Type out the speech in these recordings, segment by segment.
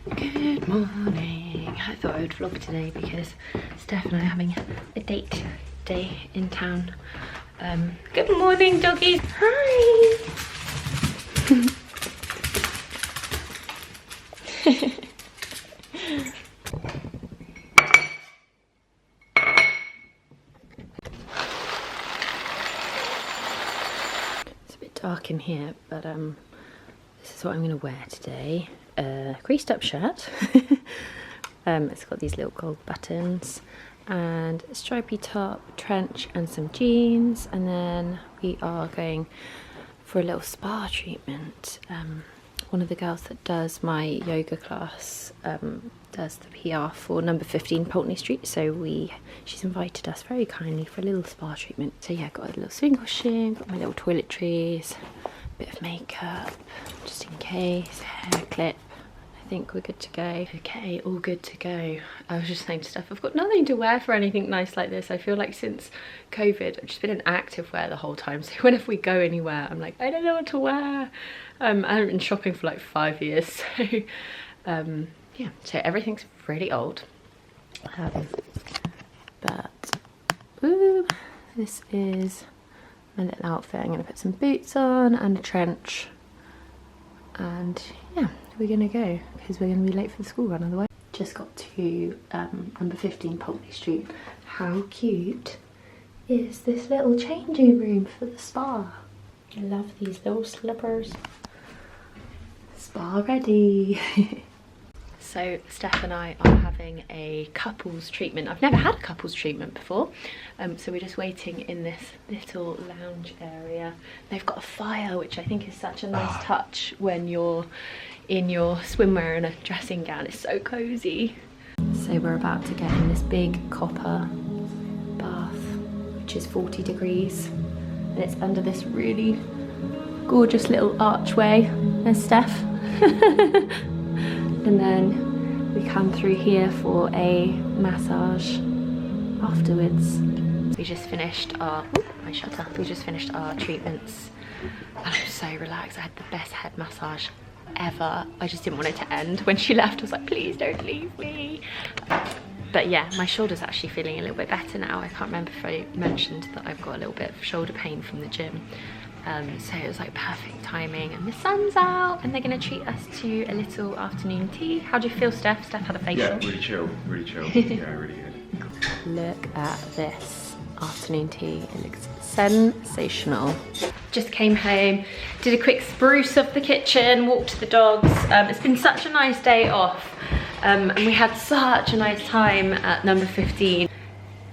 Good morning. I thought I would vlog today because Steph and I are having a date day in town. Good morning, doggies. Hi. It's a bit dark in here, but this is what I'm going to wear today. Creased up shirt. It's got these little gold buttons and a stripy top, trench and some jeans, and then we are going for a little spa treatment. One of the girls that does my yoga class does the PR for number 15 Pulteney Street, so she's invited us very kindly for a little spa treatment. So yeah, got a little swing cushion, got my little toiletries, bit of makeup just in case, hair clip. I think we're good to go. Okay, all good to go. I was just saying to Steph, I've got nothing to wear for anything nice like this. I feel like since COVID I've just been in active wear the whole time, so whenever we go anywhere I'm like, I don't know what to wear. I haven't been shopping for like 5 years, so yeah, so everything's really old. But woo, this is my little outfit. I'm going to put some boots on and a trench, and yeah, we're going to go because we're going to be late for the school run otherwise. Just got to number 15 Pulteney Street. How cute is this little changing room for the spa? I love these little slippers. Spa ready. So Steph and I are having a couples treatment. I've never had a couples treatment before, so we're just waiting in this little lounge area. They've got a fire, which I think is such a nice touch when you're in your swimwear and a dressing gown. It's so cozy. So we're about to get in this big copper bath, which is 40 degrees, and it's under this really gorgeous little archway. There's Steph. And then we come through here for a massage afterwards. We just finished our we just finished our treatments, and I'm so relaxed. I had the best head massage ever. I just didn't want it to end. When she left I was like, please don't leave me. But yeah, my shoulder's actually feeling a little bit better now. I can't remember if I mentioned that I've got a little bit of shoulder pain from the gym. So it was like perfect timing, and the sun's out and they're going to treat us to a little afternoon tea. How do you feel, Steph? Steph had a facial. Yeah, really chill, really chill. Yeah, really good. Look at this afternoon tea. It looks sensational. Just came home, did a quick spruce of the kitchen, walked the dogs. It's been such a nice day off, and we had such a nice time at number 15.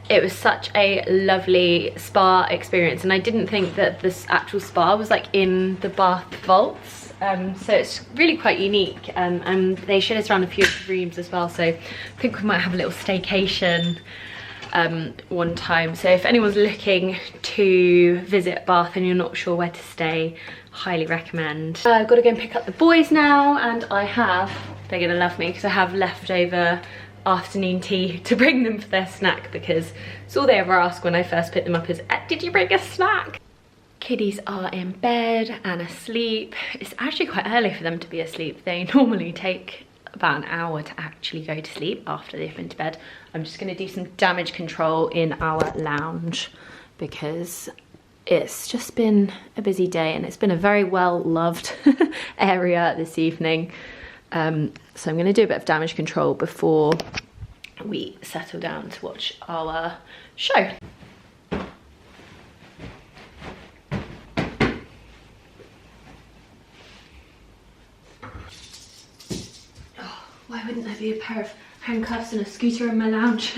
It was such a lovely spa experience, and I didn't think that this actual spa was like in the bath vaults, so it's really quite unique, and they showed us around a few of the rooms as well, so I think we might have a little staycation one time. So if anyone's looking to visit Bath and you're not sure where to stay, highly recommend. I've got to go and pick up the boys now, and they're gonna love me because I have leftover afternoon tea to bring them for their snack, because it's all they ever ask when I first pick them up is, did you bring a snack? Kiddies are in bed and asleep. It's actually quite early for them to be asleep. They normally take about an hour to actually go to sleep after they've been to bed. I'm just going to do some damage control in our lounge because it's just been a busy day, and it's been a very well loved area this evening. So I'm going to do a bit of damage control before we settle down to watch our show. Oh, why wouldn't there be a pair of handcuffs and a scooter in my lounge?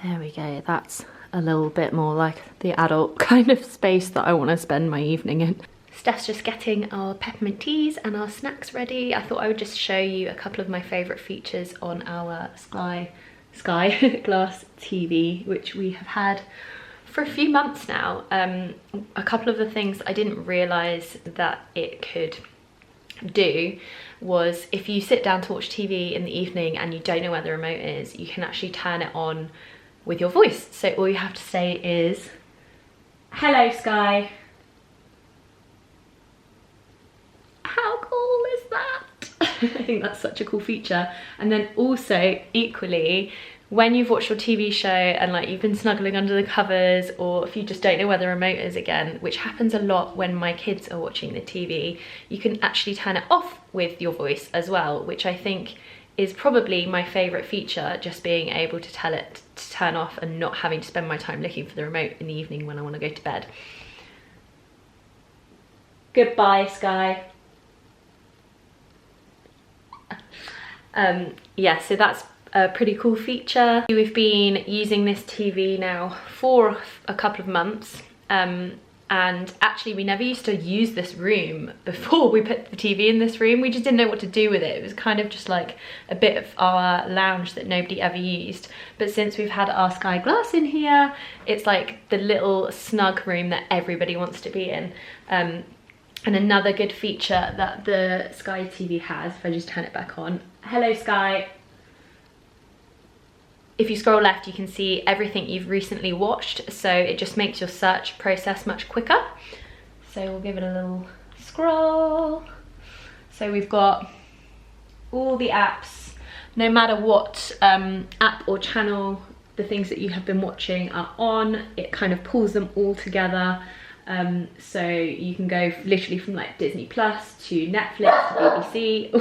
There we go, that's a little bit more like the adult kind of space that I want to spend my evening in. Steph's just getting our peppermint teas and our snacks ready. I thought I would just show you a couple of my favourite features on our Sky Glass TV, which we have had for a few months now. A couple of the things I didn't realise that it could do was, if you sit down to watch TV in the evening and you don't know where the remote is, you can actually turn it on with your voice. So all you have to say is, "Hello Sky." How cool is that? I think that's such a cool feature. And then also, equally, when you've watched your TV show and like you've been snuggling under the covers, or if you just don't know where the remote is again, which happens a lot when my kids are watching the TV, you can actually turn it off with your voice as well, which I think is probably my favourite feature, just being able to tell it to turn off and not having to spend my time looking for the remote in the evening when I want to go to bed. Goodbye, Sky. Yeah, so that's a pretty cool feature. We've been using this TV now for a couple of months, and actually we never used to use this room before we put the TV in this room. We just didn't know what to do with it. It was kind of just like a bit of our lounge that nobody ever used. But since we've had our Sky Glass in here, it's like the little snug room that everybody wants to be in. And another good feature that the Sky TV has, if I just turn it back on, "Hello Sky." If you scroll left, you can see everything you've recently watched, so it just makes your search process much quicker. So we'll give it a little scroll. So we've got all the apps, no matter what app or channel the things that you have been watching are on, it kind of pulls them all together. So you can go literally from like Disney Plus to Netflix to BBC,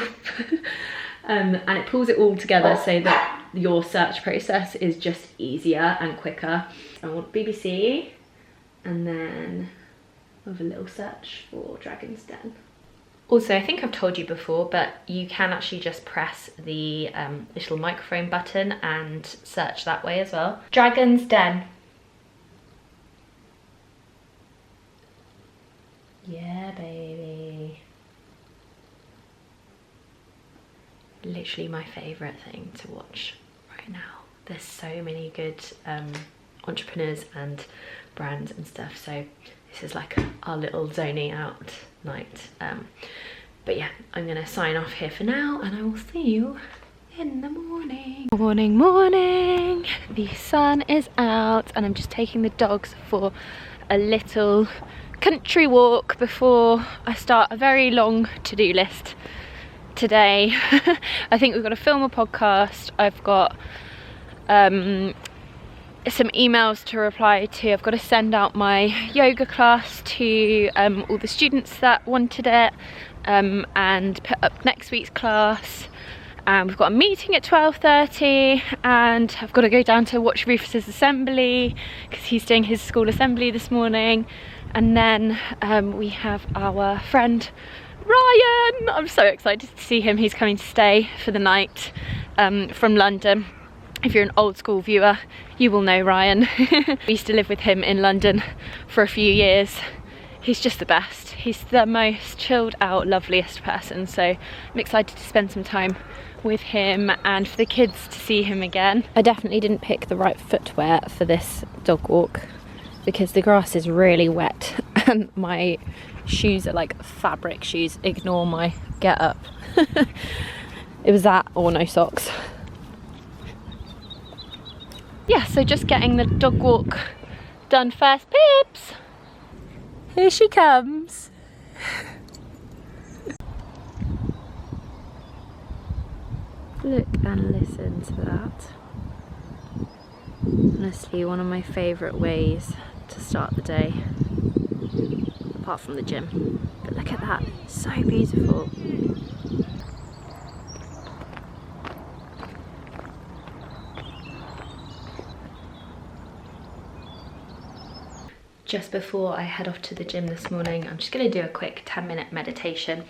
and it pulls it all together so that your search process is just easier and quicker. I want BBC, and then have a little search for Dragon's Den. Also, I think I've told you before, but you can actually just press the little microphone button and search that way as well. Dragon's Den. Yeah, baby. Literally my favourite thing to watch right now. There's so many good entrepreneurs and brands and stuff, so this is like our little zoning out night. But yeah, I'm gonna sign off here for now, and I will see you in the morning. Morning, morning. The sun is out and I'm just taking the dogs for a little country walk before I start a very long to-do list today. I think we've got to film a podcast, I've got some emails to reply to, I've got to send out my yoga class to all the students that wanted it, and put up next week's class. We've got a meeting at 12:30, and I've got to go down to watch Rufus's assembly because he's doing his school assembly this morning. And then we have our friend Ryan. I'm so excited to see him. He's coming to stay for the night from London. If you're an old school viewer, you will know Ryan. We used to live with him in London for a few years. He's just the best. He's the most chilled out, loveliest person. So I'm excited to spend some time with him and for the kids to see him again. I definitely didn't pick the right footwear for this dog walk because the grass is really wet and my shoes are like fabric shoes. Ignore my get up. It was that or no socks. Yeah, so just getting the dog walk done first. Pips! Here she comes. Look and listen to that. Honestly, one of my favourite ways to start the day, apart from the gym. But look at that, so beautiful. Just before I head off to the gym this morning, I'm just going to do a quick 10-minute meditation.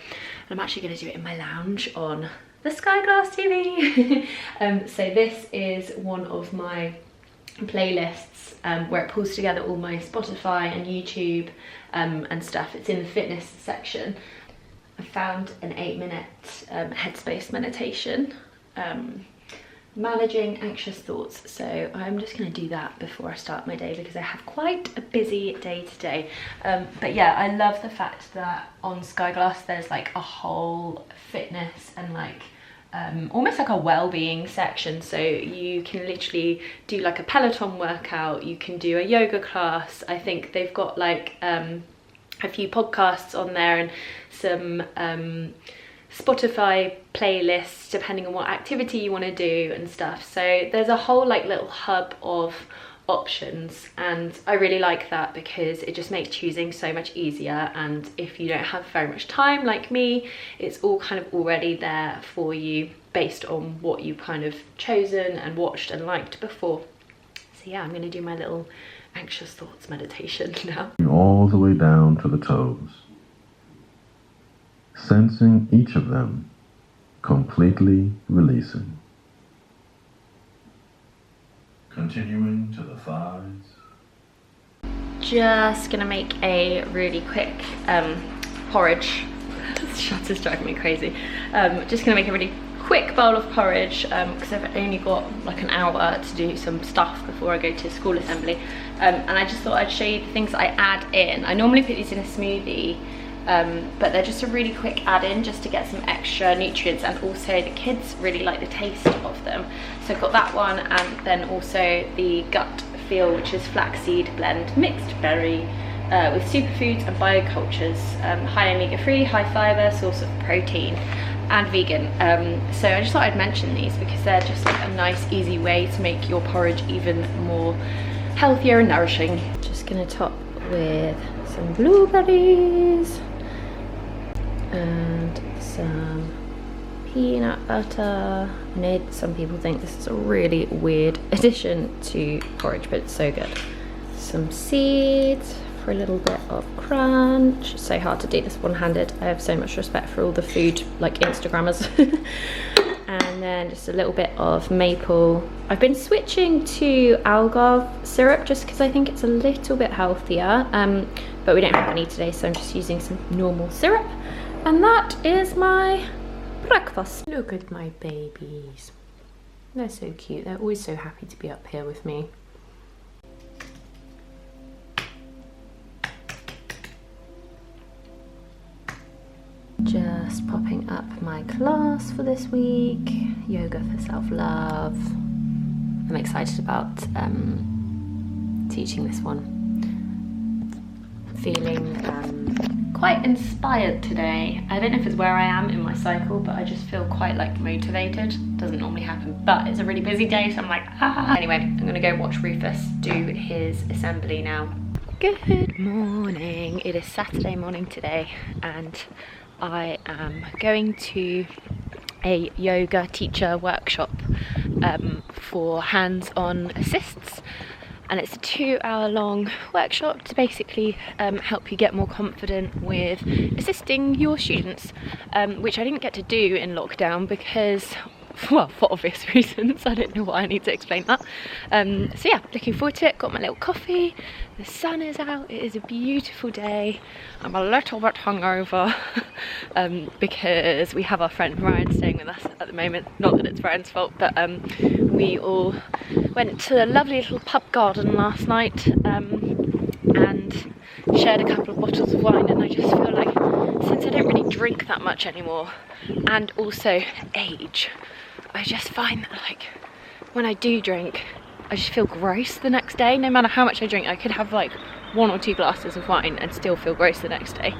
I'm actually going to do it in my lounge on the Sky Glass TV. So this is one of my playlists where it pulls together all my Spotify and YouTube and stuff. It's in the fitness section. I found an 8-minute headspace meditation managing anxious thoughts. So I'm just going to do that before I start my day because I have quite a busy day today. But yeah, I love the fact that on Skyglass there's like a whole fitness and like almost like a well-being section. So you can literally do like a Peloton workout, you can do a yoga class. I think they've got like a few podcasts on there and some Spotify playlists depending on what activity you want to do and stuff. So there's a whole like little hub of options, and I really like that because it just makes choosing so much easier. And if you don't have very much time like me, it's all kind of already there for you based on what you've kind of chosen and watched and liked before. So yeah, I'm going to do my little anxious thoughts meditation now. All the way down to the toes, sensing each of them, completely releasing. Continuing to the thighs. Just gonna make a really quick porridge. This shutter's driving me crazy. Just gonna make a really quick bowl of porridge because I've only got like an hour to do some stuff before I go to school assembly. And I just thought I'd show you the things that I add in. I normally put these in a smoothie, but they're just a really quick add-in just to get some extra nutrients, and also the kids really like the taste of them. So I've got that one, and then also the Gut Feel, which is flaxseed blend, mixed berry with superfoods and biocultures, high omega-3, high fiber, source of protein, and vegan. So I just thought I'd mention these because they're just like a nice easy way to make your porridge even more healthier and nourishing. Just gonna top with some blueberries and some peanut butter. I know some people think this is a really weird addition to porridge, but it's so good. Some seeds for a little bit of crunch. It's so hard to do this one-handed. I have so much respect for all the food like Instagrammers. And then just a little bit of maple. I've been switching to algar syrup just because I think it's a little bit healthier, but we don't have any today, so I'm just using some normal syrup. And that is my breakfast. Look at my babies. They're so cute. They're always so happy to be up here with me. Just popping up my class for this week, yoga for self-love. I'm excited about teaching this one. Feeling quite inspired today. I don't know if it's where I am in my cycle, but I just feel quite like motivated. Doesn't normally happen, but it's a really busy day, so I'm like, ah. Anyway, I'm gonna go watch Rufus do his assembly now. Good morning. It is Saturday morning today, and I am going to a yoga teacher workshop for hands-on assists, and it's a 2-hour-long workshop to basically help you get more confident with assisting your students, which I didn't get to do in lockdown because, well, for obvious reasons. I don't know why I need to explain that. So yeah, looking forward to it. Got my little coffee, the sun is out, it is a beautiful day. I'm a little bit hungover because we have our friend Ryan staying with us at the moment. Not that it's Ryan's fault, but we all went to a lovely little pub garden last night and shared a couple of bottles of wine, and I just feel like, since I don't really drink that much anymore, and also age, I just find that like when I do drink, I just feel gross the next day. No matter how much I drink, I could have like 1 or 2 glasses of wine and still feel gross the next day.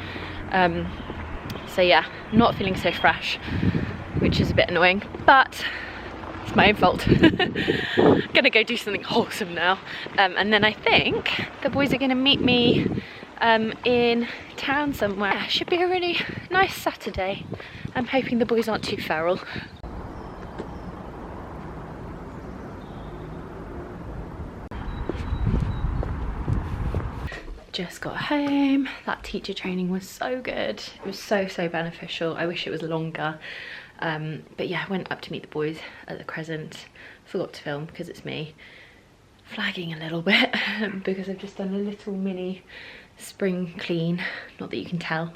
So yeah, not feeling so fresh, which is a bit annoying, but it's my own fault. Gonna go do something wholesome now, and then I think the boys are gonna meet me in town somewhere. Yeah, should be a really nice Saturday. I'm hoping the boys aren't too feral. Just got home. That teacher training was so good. It was so beneficial. I wish it was longer. But yeah, I went up to meet the boys at the Crescent. Forgot to film because it's me flagging a little bit because I've just done a little mini spring clean. Not that you can tell.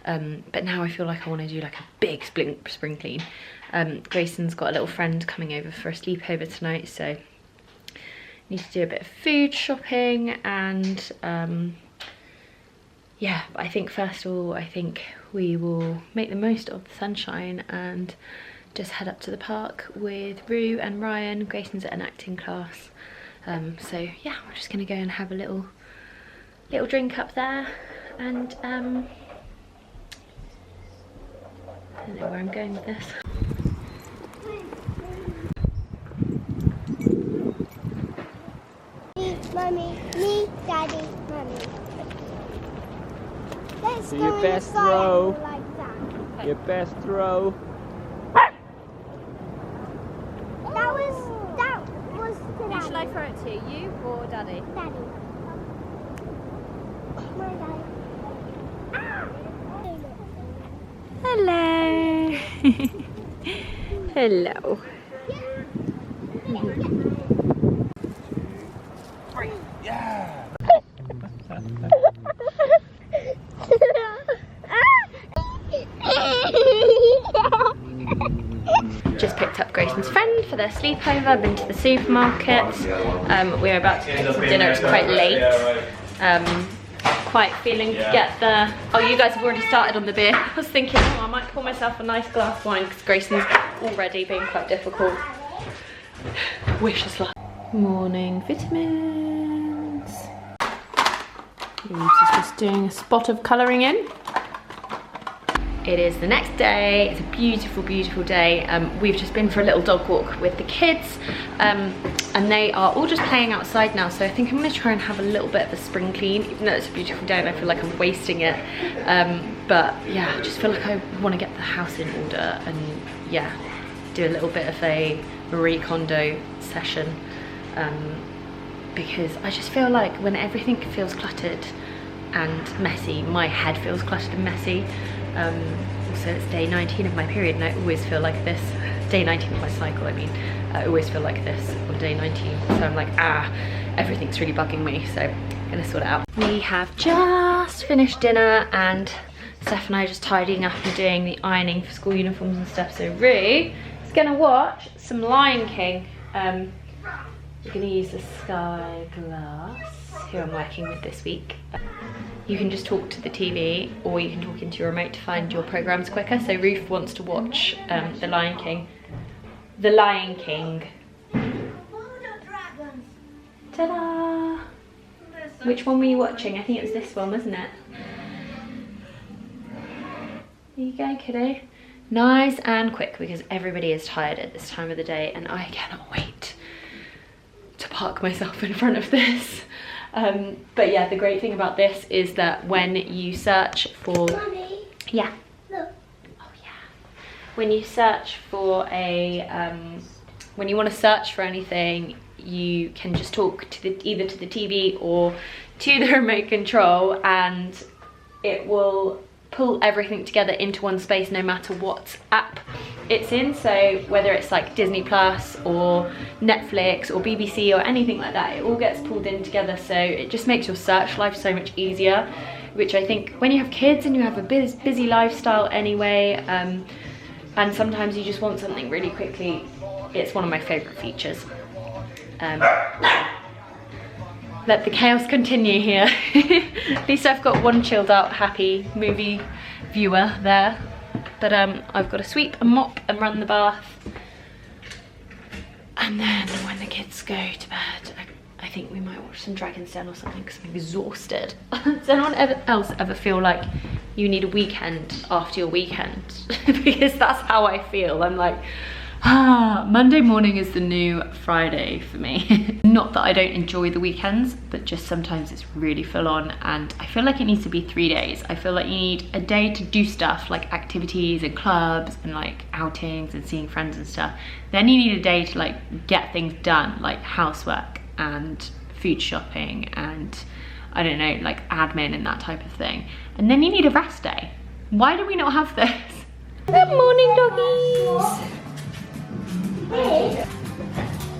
But now I feel like I want to do like a big spring clean. Grayson's got a little friend coming over for a sleepover tonight, so need to do a bit of food shopping. And yeah, I think first of all, I think we will make the most of the sunshine and just head up to the park with Rue and Ryan. Grayson's at an acting class, so yeah, we're just gonna go and have a little drink up there. And I don't know where I'm going with this. Mummy, me, Daddy, Mummy. Let's Do go your in best the sky throw. like that. Your best throw. That was to Who Daddy. shall I throw it to, you or Daddy? Daddy. My Daddy. Ah! Hello. Hello. Just picked up Grayson's friend for their sleepover, been to the supermarket. We're about to cook some dinner, it's quite late. Quite feeling to get the... Oh, you guys have already started on the beer. I was thinking, oh, I might pour myself a nice glass of wine because Grayson's already being quite difficult. Wish us luck. Morning vitamins. Reeves is just doing a spot of colouring in. It is the next day. It's a beautiful, beautiful day. We've just been for a little dog walk with the kids, and they are all just playing outside now. So I think I'm going to try and have a little bit of a spring clean, even though it's a beautiful day and I feel like I'm wasting it. But yeah, I just feel like I want to get the house in order and yeah, do a little bit of a Marie Kondo session, because I just feel like when everything feels cluttered and messy, my head feels cluttered and messy. Also it's day 19 of my period and I always feel like this. Day 19 of my cycle, I mean. I always feel like this on day 19. So I'm like, everything's really bugging me, so I'm gonna sort it out. We have just finished dinner and Stef and I are just tidying up and doing the ironing for school uniforms and stuff. So Rue is gonna watch some Lion King. We're gonna use the Sky Glass, who I'm working with this week. You can just talk to the TV or you can talk into your remote to find your programs quicker. So Ruth wants to watch The Lion King. The Lion King. Ta-da! Which one were you watching? I think it was this one, wasn't it? There you go, kiddo. Nice and quick because everybody is tired at this time of the day and I cannot wait to park myself in front of this. But yeah, the great thing about this is that when you search for... Mommy, Yeah. look. Oh yeah. When you search for a... when you want to search for anything, you can just talk to the either to the TV or to the remote control and it will pull everything together into one space no matter what app it's in. So whether it's like Disney Plus or Netflix or BBC or anything like that, it all gets pulled in together, so it just makes your search life so much easier, which I think when you have kids and you have a busy lifestyle anyway, and sometimes you just want something really quickly, it's one of my favourite features. Let the chaos continue here. At least I've got one chilled out, happy movie viewer there. But I've got to sweep and mop and run the bath. And then when the kids go to bed, I think we might watch some Dragon's Den or something because I'm exhausted. Does anyone else ever feel like you need a weekend after your weekend? Because that's how I feel. I'm like, Monday morning is the new Friday for me. Not that I don't enjoy the weekends, but just sometimes it's really full on and I feel like it needs to be 3 days. I feel like you need a day to do stuff like activities and clubs and like outings and seeing friends and stuff. Then you need a day to like get things done, like housework and food shopping and I don't know, like admin and that type of thing. And then you need a rest day. Why do we not have this? Good morning, doggies.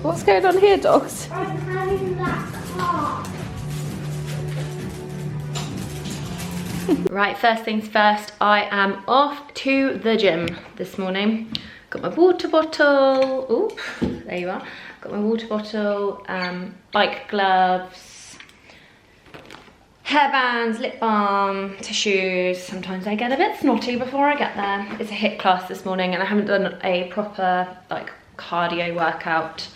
What's going on here, dogs? I'm having that car. Right, first things first, I am off to the gym this morning. Got my water bottle. Oop, there you are. Got my water bottle, bike gloves, hairbands, lip balm, tissues. Sometimes I get a bit snotty before I get there. It's a HIIT class this morning and I haven't done a proper like cardio workout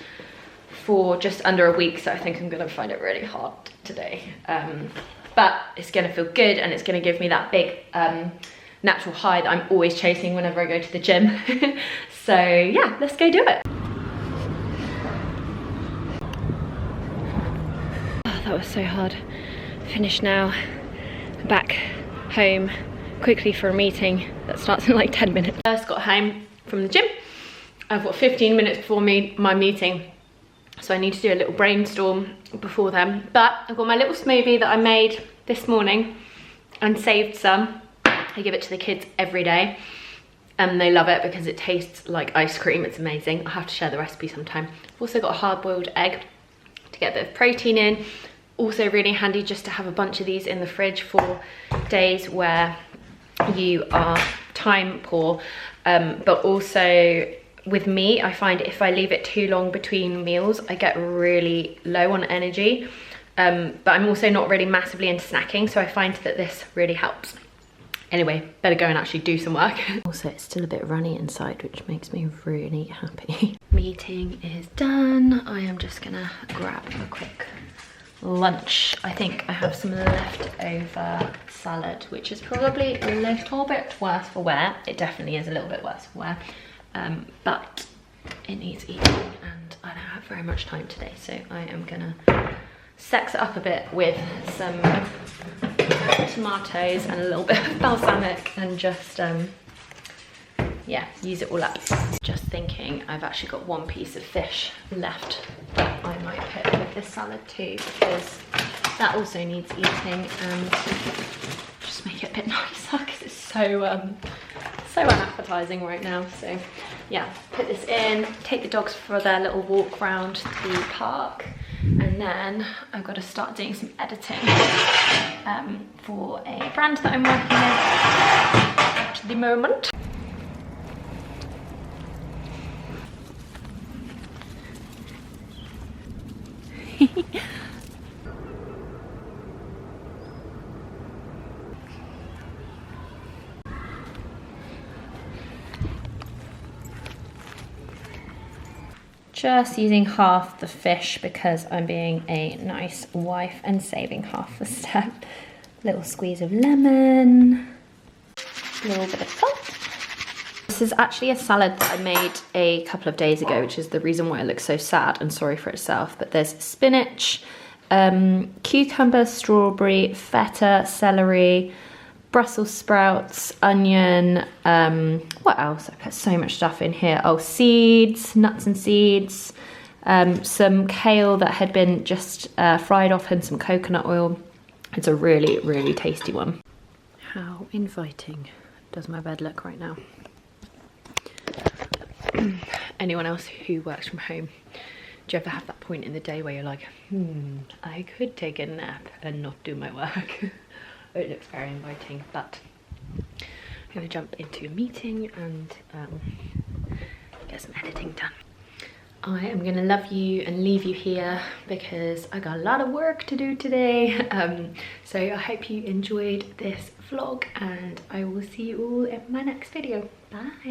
for just under a week, so I think I'm gonna find it really hard today. But it's gonna feel good and it's gonna give me that big natural high that I'm always chasing whenever I go to the gym. So yeah, let's go do it. Oh, that was so hard. Finished now, back home quickly for a meeting that starts in like 10 minutes. First got home from the gym. I've got 15 minutes before my meeting, so I need to do a little brainstorm before then. But I've got my little smoothie that I made this morning and saved some. I give it to the kids every day and they love it because it tastes like ice cream. It's amazing. I'll have to share the recipe sometime. I've also got a hard-boiled egg to get a bit of protein in. Also really handy just to have a bunch of these in the fridge for days where you are time poor. But also with meat, I find if I leave it too long between meals, I get really low on energy. But I'm also not really massively into snacking, so I find that this really helps. Anyway, better go and actually do some work. Also, it's still a bit runny inside, which makes me really happy. Meeting is done. I am just gonna grab a quick lunch. I think I have some leftover salad, which is probably a little bit worse for wear. It definitely is a little bit worse for wear, but it needs eating and I don't have very much time today, so I am gonna sex it up a bit with some tomatoes and a little bit of balsamic and just yeah, use it all up. Just thinking, I've actually got one piece of fish left that I might put with this salad too, because that also needs eating and just make it a bit nicer because it's so so unappetizing right now. So yeah, put this in, take the dogs for their little walk around the park, and then I've got to start doing some editing for a brand that I'm working with at the moment. Just using half the fish because I'm being a nice wife and saving half the step. Little squeeze of lemon, a little bit of salt. This is actually a salad that I made a couple of days ago, which is the reason why it looks so sad and sorry for itself. But there's spinach, cucumber, strawberry, feta, celery, Brussels sprouts, onion, what else? I put so much stuff in here. Oh, seeds, nuts and seeds, some kale that had been just fried off in some coconut oil. It's a really, really tasty one. How inviting does my bed look right now? Anyone else who works from home, do you ever have that point in the day where you're like, I could take a nap and not do my work? It looks very inviting, but I'm going to jump into a meeting and get some editing done. I am going to love you and leave you here because I got a lot of work to do today. So I hope you enjoyed this vlog and I will see you all in my next video. Bye!